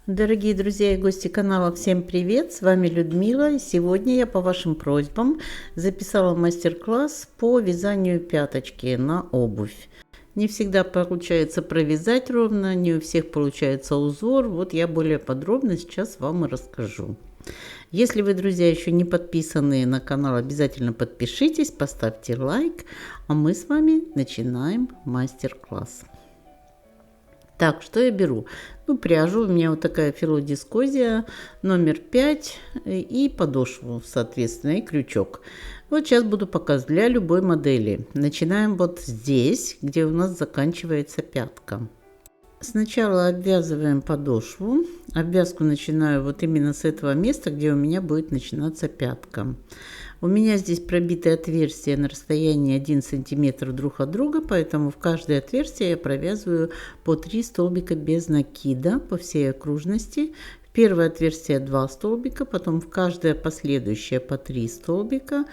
Дорогие друзья и гости канала, всем привет! С вами Людмила, и сегодня я по вашим просьбам записала мастер-класс по вязанию пяточки на обувь. Не всегда получается провязать ровно, не у всех получается узор. Вот я более подробно сейчас вам и расскажу. Если вы, друзья, еще не подписаны на канал, обязательно подпишитесь, поставьте лайк, а мы с вами начинаем мастер-класс. Так, что я беру? Пряжу. У меня вот такая филодискозия номер 5 и подошву, соответственно, и крючок. Вот сейчас буду показывать для любой модели. Начинаем вот здесь, где у нас заканчивается пятка. Сначала обвязываем подошву. Обвязку начинаю вот именно с этого места, где у меня будет начинаться пятка. У меня здесь пробиты отверстия на расстоянии 1 см друг от друга, поэтому в каждое отверстие я провязываю по 3 столбика без накида по всей окружности. В первое отверстие 2 столбика, потом в каждое последующее по 3 столбика.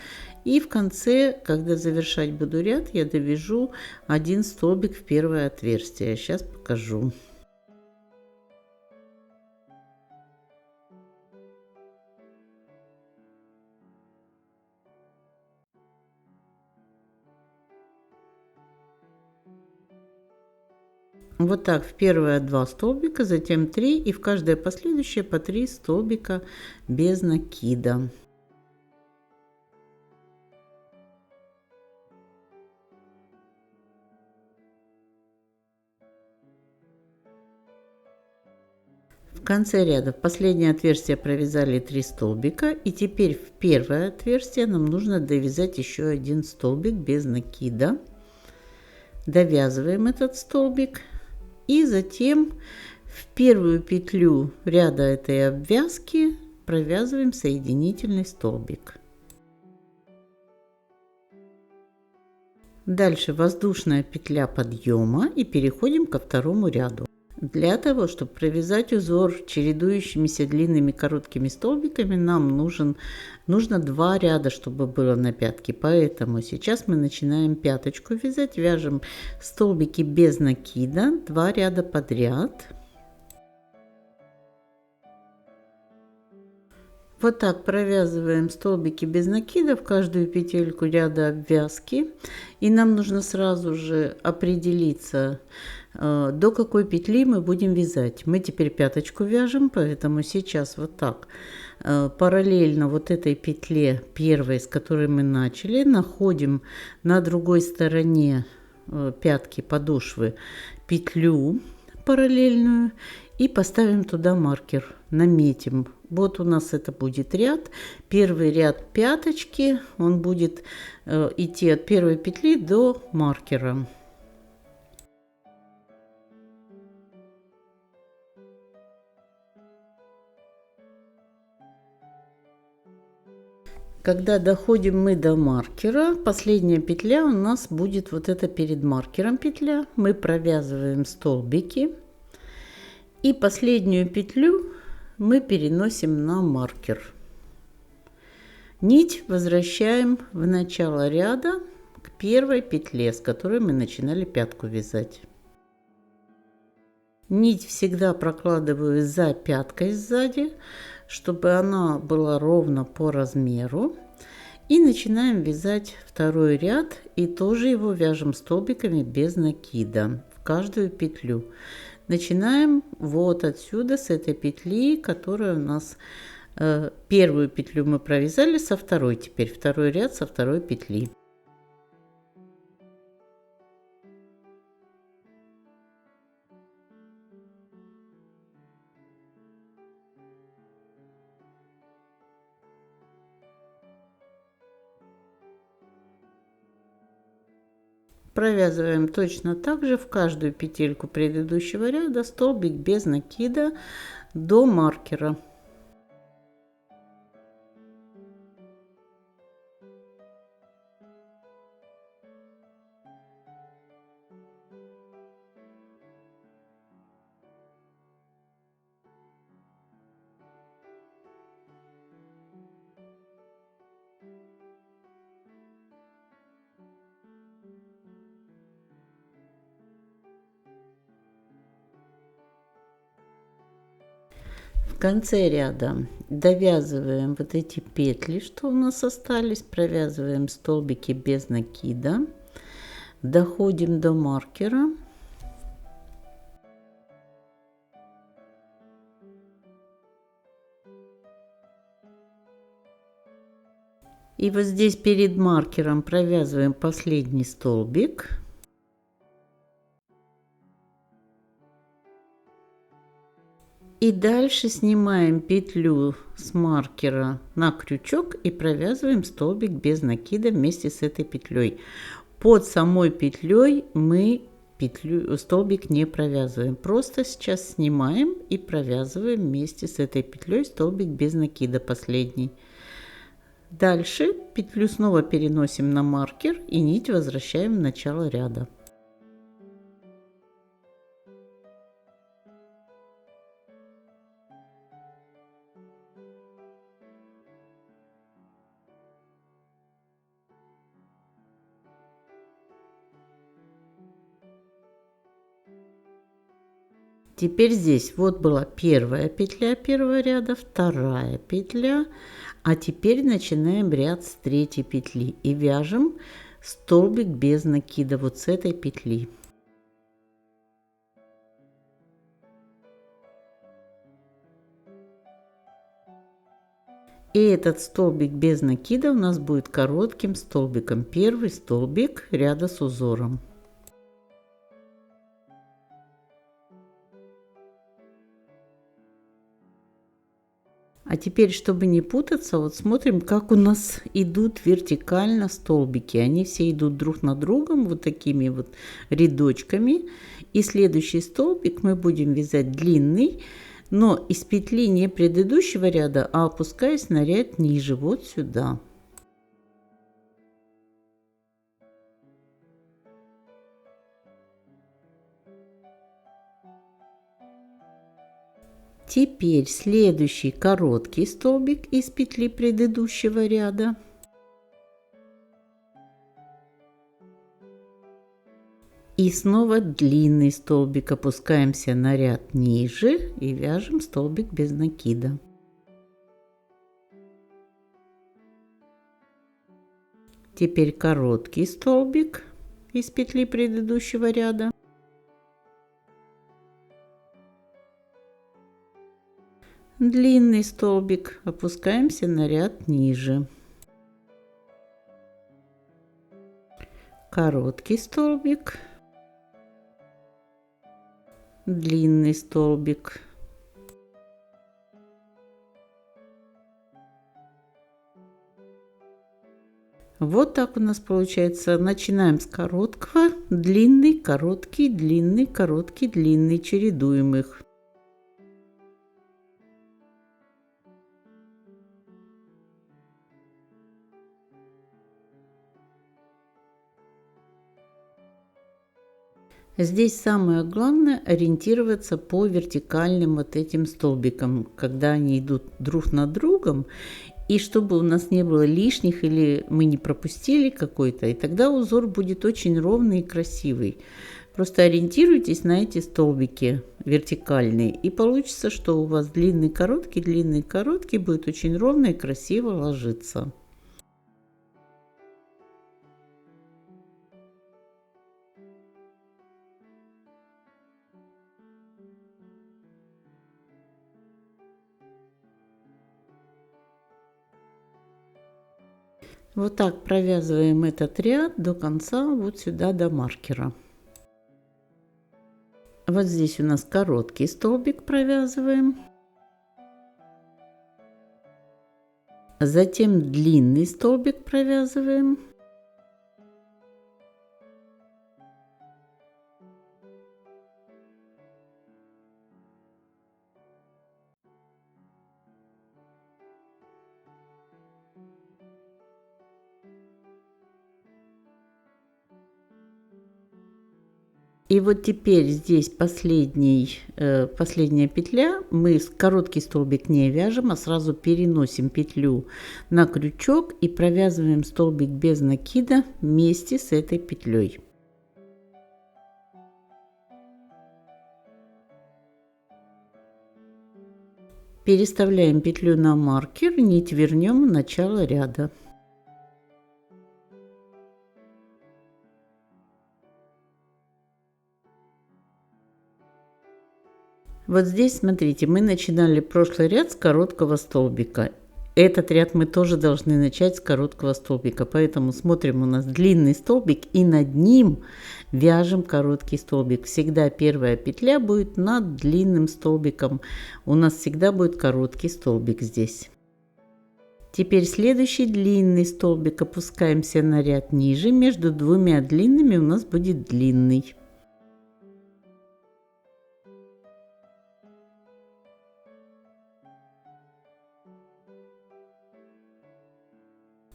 И в конце, когда завершать буду ряд, я довяжу 1 столбик в первое отверстие. Сейчас покажу. Вот так в первое 2 столбика, затем 3 и в каждое последующее по 3 столбика без накида. В конце ряда в последнее отверстие провязали 3 столбика, и теперь в первое отверстие нам нужно довязать еще 1 столбик без накида. Довязываем этот столбик и затем в первую петлю ряда этой обвязки провязываем соединительный столбик. Дальше воздушная петля подъема и переходим ко второму ряду. Для того, чтобы провязать узор чередующимися длинными короткими столбиками, нам нужно 2 ряда, чтобы было на пятке. Поэтому сейчас мы начинаем пяточку вязать, вяжем столбики без накида, 2 ряда подряд. Вот так провязываем столбики без накида в каждую петельку ряда обвязки. И нам нужно сразу же определиться, до какой петли мы будем вязать. Мы теперь пяточку вяжем, поэтому сейчас вот так параллельно вот этой петле первой, с которой мы начали, находим на другой стороне пятки подошвы петлю параллельную и поставим туда маркер, наметим. Вот у нас это будет ряд. Первый ряд пяточки, он будет идти от первой петли до маркера. Когда доходим мы до маркера, последняя петля у нас будет вот эта перед маркером петля. Мы провязываем столбики и последнюю петлю мы переносим на маркер. Нить возвращаем в начало ряда к первой петле, с которой мы начинали пятку вязать. Нить всегда прокладываю за пяткой сзади, чтобы она была ровно по размеру. И начинаем вязать второй ряд, и тоже его вяжем столбиками без накида в каждую петлю. Начинаем вот отсюда, с этой петли, которая у нас первую петлю мы провязали со второй, теперь второй ряд со второй петли. Провязываем точно так же в каждую петельку предыдущего ряда столбик без накида до маркера. конце ряда довязываем вот эти петли, что у нас остались, провязываем столбики без накида, доходим до маркера. И вот здесь перед маркером провязываем последний столбик. И дальше снимаем петлю с маркера на крючок и провязываем столбик без накида вместе с этой петлей. Под самой петлей мы столбик не провязываем. Просто сейчас снимаем и провязываем вместе с этой петлей столбик без накида последний. Дальше петлю снова переносим на маркер и нить возвращаем в начало ряда. Теперь здесь вот была первая петля первого ряда, вторая петля, а теперь начинаем ряд с третьей петли и вяжем столбик без накида вот с этой петли. И этот столбик без накида у нас будет коротким столбиком, первый столбик ряда с узором. А теперь, чтобы не путаться, вот смотрим, как у нас идут вертикально столбики. Они все идут друг на другом вот такими вот рядочками. И следующий столбик мы будем вязать длинный, но из петли не предыдущего ряда, а опускаясь на ряд ниже, вот сюда. Теперь следующий короткий столбик из петли предыдущего ряда. И снова длинный столбик, опускаемся на ряд ниже и вяжем столбик без накида. Теперь короткий столбик из петли предыдущего ряда. Длинный столбик, опускаемся на ряд ниже. Короткий столбик, длинный столбик. Вот так у нас получается. Начинаем с короткого, длинный, короткий, длинный, короткий, длинный, чередуем их. Здесь самое главное ориентироваться по вертикальным вот этим столбикам, когда они идут друг над другом, и чтобы у нас не было лишних или мы не пропустили какой-то, и тогда узор будет очень ровный и красивый. Просто ориентируйтесь на эти столбики вертикальные, и получится, что у вас длинный короткий будет очень ровно и красиво ложиться. Вот так провязываем этот ряд до конца, вот сюда до маркера. Вот здесь у нас короткий столбик провязываем. Затем длинный столбик провязываем. И вот теперь здесь последняя петля. Мы короткий столбик не вяжем, а сразу переносим петлю на крючок и провязываем столбик без накида вместе с этой петлей. Переставляем петлю на маркер, нить вернем в начало ряда. Вот здесь, смотрите, мы начинали прошлый ряд с короткого столбика. Этот ряд мы тоже должны начать с короткого столбика, поэтому смотрим, у нас длинный столбик и над ним вяжем короткий столбик. Всегда первая петля будет над длинным столбиком, у нас всегда будет короткий столбик здесь. Теперь следующий длинный столбик, опускаемся на ряд ниже, между двумя длинными у нас будет длинный.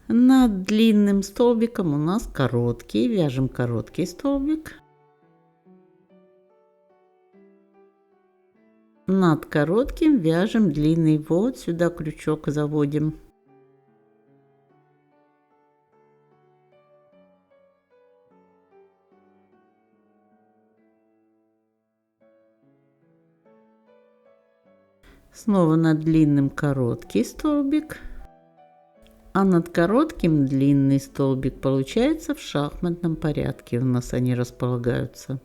Над длинным столбиком у нас короткий, вяжем короткий столбик. Над коротким вяжем длинный, вот сюда крючок заводим. Снова над длинным короткий столбик. А над коротким длинный столбик получается в шахматном порядке. У нас они располагаются.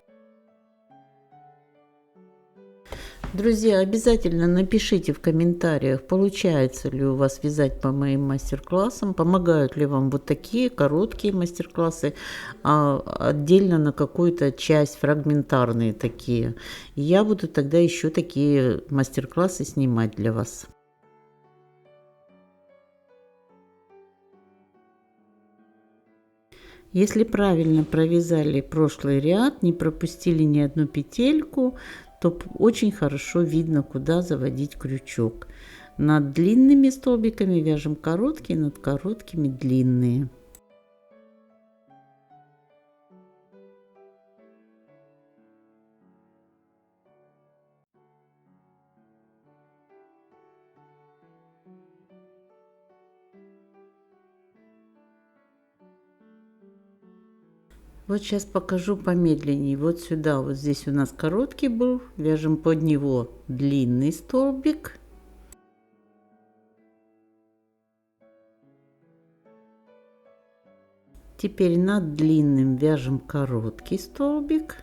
Друзья, обязательно напишите в комментариях, получается ли у вас вязать по моим мастер-классам, помогают ли вам вот такие короткие мастер-классы, а отдельно на какую-то часть фрагментарные такие. Я буду тогда еще такие мастер-классы снимать для вас. Если правильно провязали прошлый ряд, не пропустили ни одну петельку, то очень хорошо видно, куда заводить крючок. Над длинными столбиками вяжем короткие, над короткими длинные. Вот сейчас покажу помедленнее. Вот сюда, вот здесь у нас короткий был, вяжем под него длинный столбик. Теперь над длинным вяжем короткий столбик.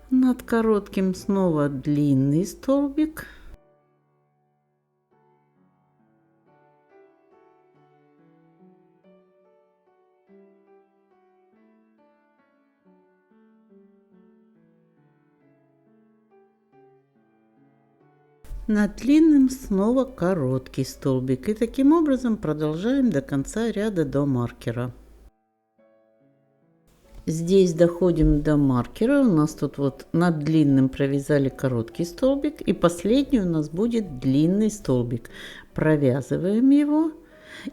Над коротким снова длинный столбик. Над длинным снова короткий столбик. И таким образом продолжаем до конца ряда, до маркера. Здесь доходим до маркера. У нас тут вот над длинным провязали короткий столбик. И последний у нас будет длинный столбик. Провязываем его.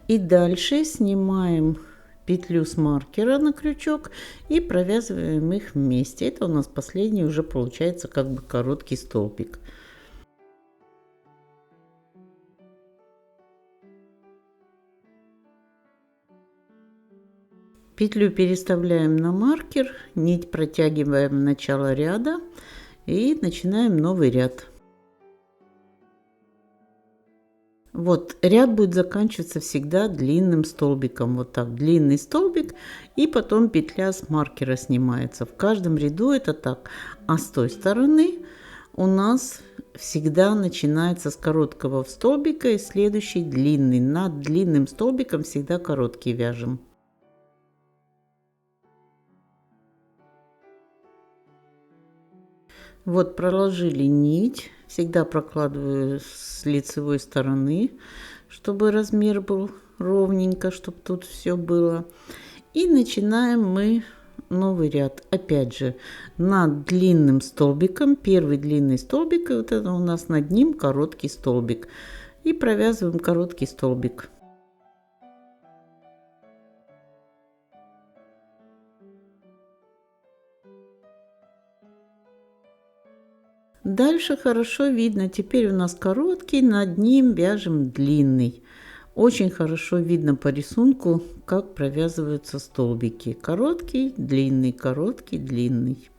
И дальше снимаем петлю с маркера на крючок и провязываем их вместе. Это у нас последний уже получается как бы короткий столбик. Петлю переставляем на маркер, нить протягиваем в начало ряда и начинаем новый ряд. Вот ряд будет заканчиваться всегда длинным столбиком. Вот так, длинный столбик, и потом петля с маркера снимается. В каждом ряду это так. А с той стороны у нас всегда начинается с короткого столбика и следующий длинный. Над длинным столбиком всегда короткий вяжем. Вот проложили нить, всегда прокладываю с лицевой стороны, чтобы размер был ровненько, чтобы тут все было. И начинаем мы новый ряд. Опять же, над длинным столбиком, первый длинный столбик, и вот это у нас над ним короткий столбик. И провязываем короткий столбик. Дальше хорошо видно, теперь у нас короткий, над ним вяжем длинный. Очень хорошо видно по рисунку, как провязываются столбики. Короткий, длинный, короткий, длинный.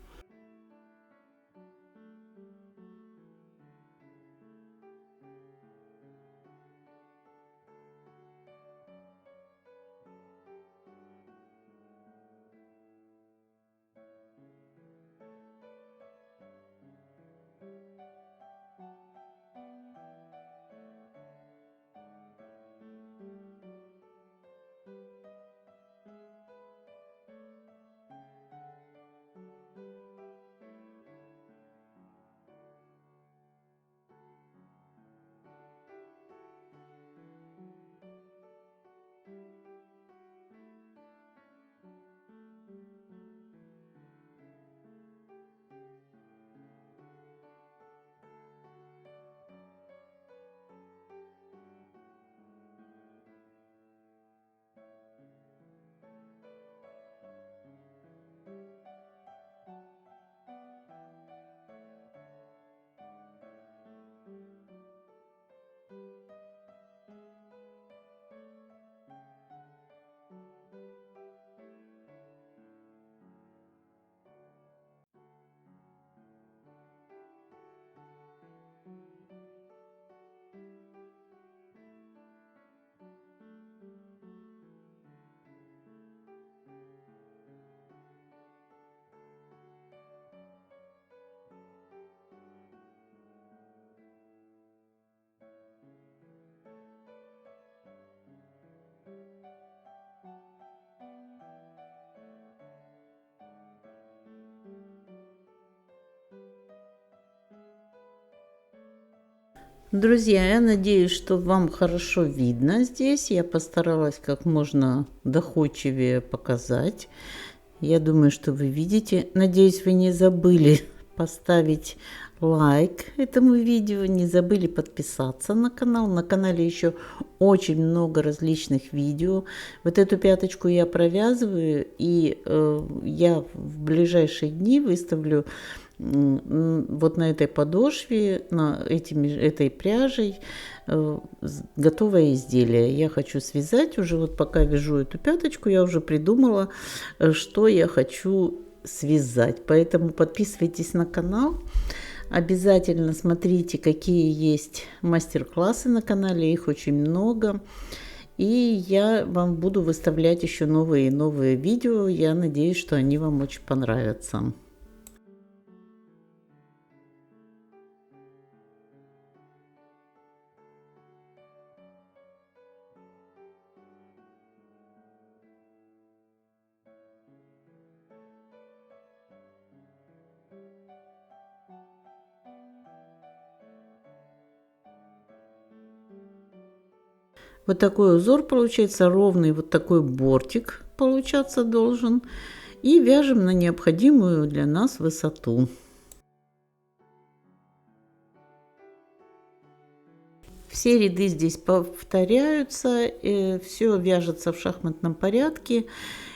Друзья, я надеюсь, что вам хорошо видно здесь. Я постаралась как можно доходчивее показать. Я думаю, что вы видите. Надеюсь, вы не забыли поставить лайк этому видео, не забыли подписаться на канал. На канале еще очень много различных видео. Вот эту пяточку я провязываю, и я в ближайшие дни выставлю вот на этой подошве, этой пряжей готовое изделие. Я хочу связать уже, вот пока вяжу эту пяточку, я уже придумала, что я хочу связать. Поэтому подписывайтесь на канал. Обязательно смотрите, какие есть мастер-классы на канале, их очень много. И я вам буду выставлять еще новые и новые видео. Я надеюсь, что они вам очень понравятся. Вот такой узор получается, ровный вот такой бортик получаться должен. И вяжем на необходимую для нас высоту. Все ряды здесь повторяются, все вяжется в шахматном порядке.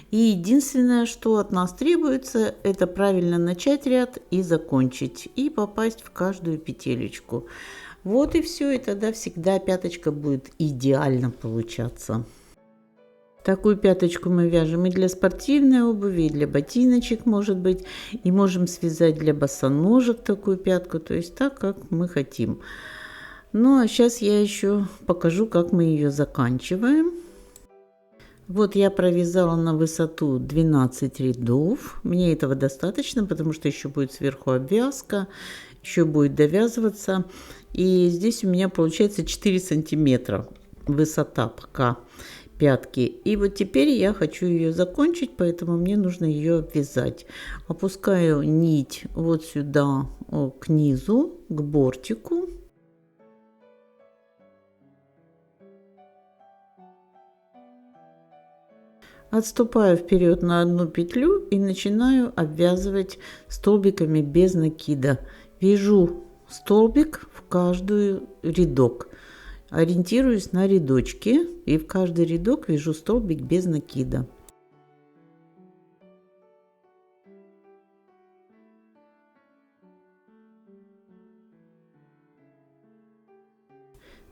И единственное, что от нас требуется, это правильно начать ряд и закончить, и попасть в каждую петелечку. Вот и все, и тогда всегда пяточка будет идеально получаться. Такую пяточку мы вяжем и для спортивной обуви, и для ботиночек, может быть, и можем связать для босоножек такую пятку, то есть так, как мы хотим. Ну а сейчас я еще покажу, как мы ее заканчиваем. Вот я провязала на высоту 12 рядов. Мне этого достаточно, потому что еще будет сверху обвязка, еще будет довязываться. И здесь у меня получается 4 сантиметра высота пока пятки. И вот теперь я хочу ее закончить, поэтому мне нужно ее обвязать. Опускаю нить вот сюда, к низу, к бортику. Отступаю вперед на одну петлю и начинаю обвязывать столбиками без накида. Вяжу столбик в каждый рядок. Ориентируюсь на рядочки и в каждый рядок вяжу столбик без накида.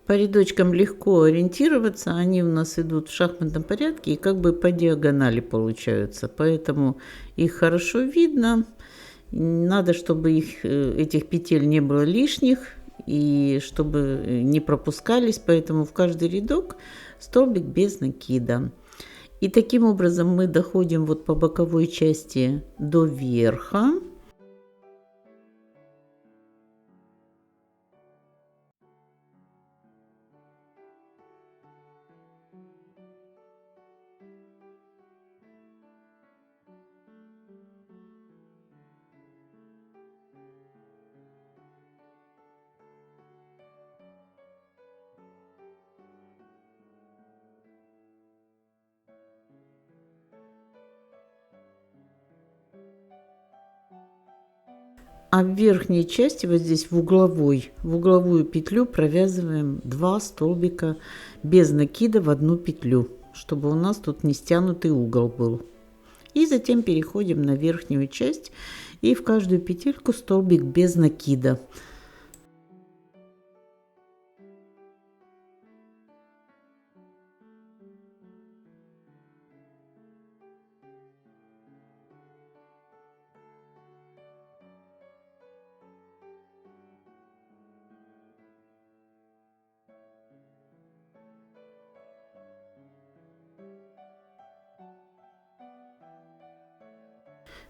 По рядочкам легко ориентироваться, они у нас идут в шахматном порядке и как бы по диагонали получаются, поэтому их хорошо видно. Надо, чтобы этих петель не было лишних и чтобы не пропускались, поэтому в каждый рядок столбик без накида. И таким образом мы доходим вот по боковой части до верха. А в верхней части, вот здесь в угловую петлю провязываем 2 столбика без накида в одну петлю, чтобы у нас тут не стянутый угол был. И затем переходим на верхнюю часть и в каждую петельку столбик без накида.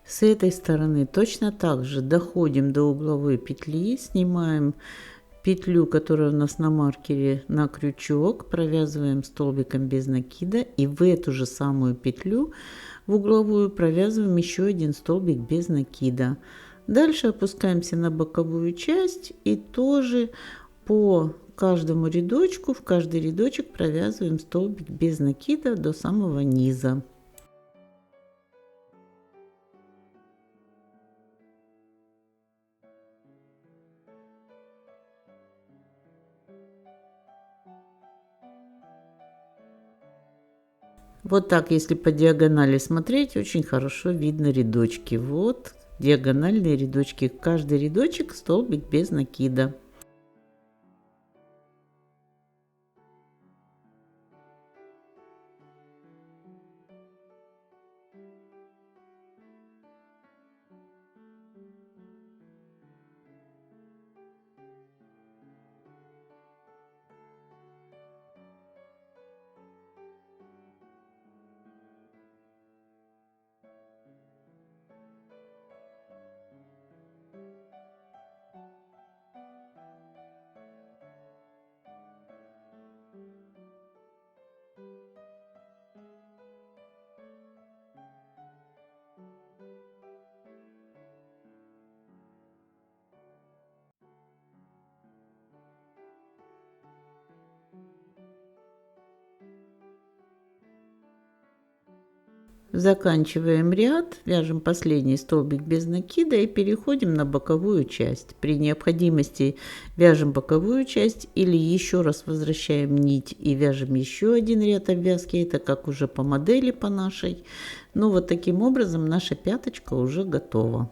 С этой стороны точно так же доходим до угловой петли, снимаем петлю, которая у нас на маркере, на крючок, провязываем столбиком без накида и в эту же самую петлю в угловую провязываем еще один столбик без накида. Дальше опускаемся на боковую часть и тоже по каждому рядочку, в каждый рядочек провязываем столбик без накида до самого низа. Вот так, если по диагонали смотреть, очень хорошо видно рядочки. Вот диагональные рядочки. Каждый рядочек столбик без накида. Заканчиваем ряд, вяжем последний столбик без накида и переходим на боковую часть. При необходимости вяжем боковую часть или еще раз возвращаем нить и вяжем еще один ряд обвязки. Это как уже по модели по нашей. Ну вот таким образом наша пяточка уже готова.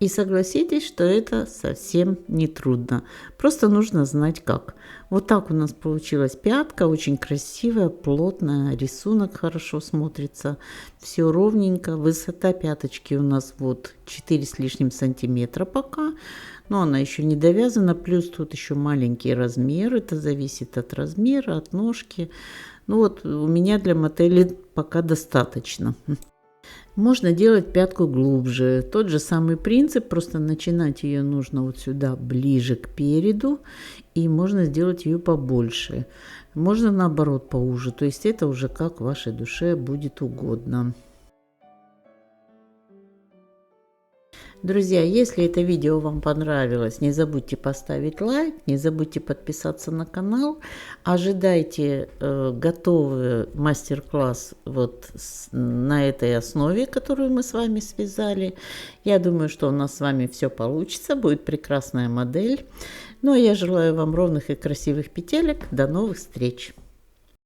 И согласитесь, что это совсем не трудно. Просто нужно знать как. Вот так у нас получилась пятка. Очень красивая, плотная. Рисунок хорошо смотрится. Все ровненько. Высота пяточки у нас вот 4 с лишним сантиметра пока. Но она еще не довязана. Плюс тут еще маленький размер. Это зависит от размера, от ножки. Ну вот у меня для модели пока достаточно. Можно делать пятку глубже. Тот же самый принцип, просто начинать ее нужно вот сюда, ближе к переду. И можно сделать ее побольше. Можно наоборот поуже. То есть это уже как вашей душе будет угодно. Друзья, если это видео вам понравилось, не забудьте поставить лайк, не забудьте подписаться на канал. Ожидайте готовый мастер-класс вот на этой основе, которую мы с вами связали. Я думаю, что у нас с вами все получится, будет прекрасная модель. Ну а я желаю вам ровных и красивых петелек. До новых встреч!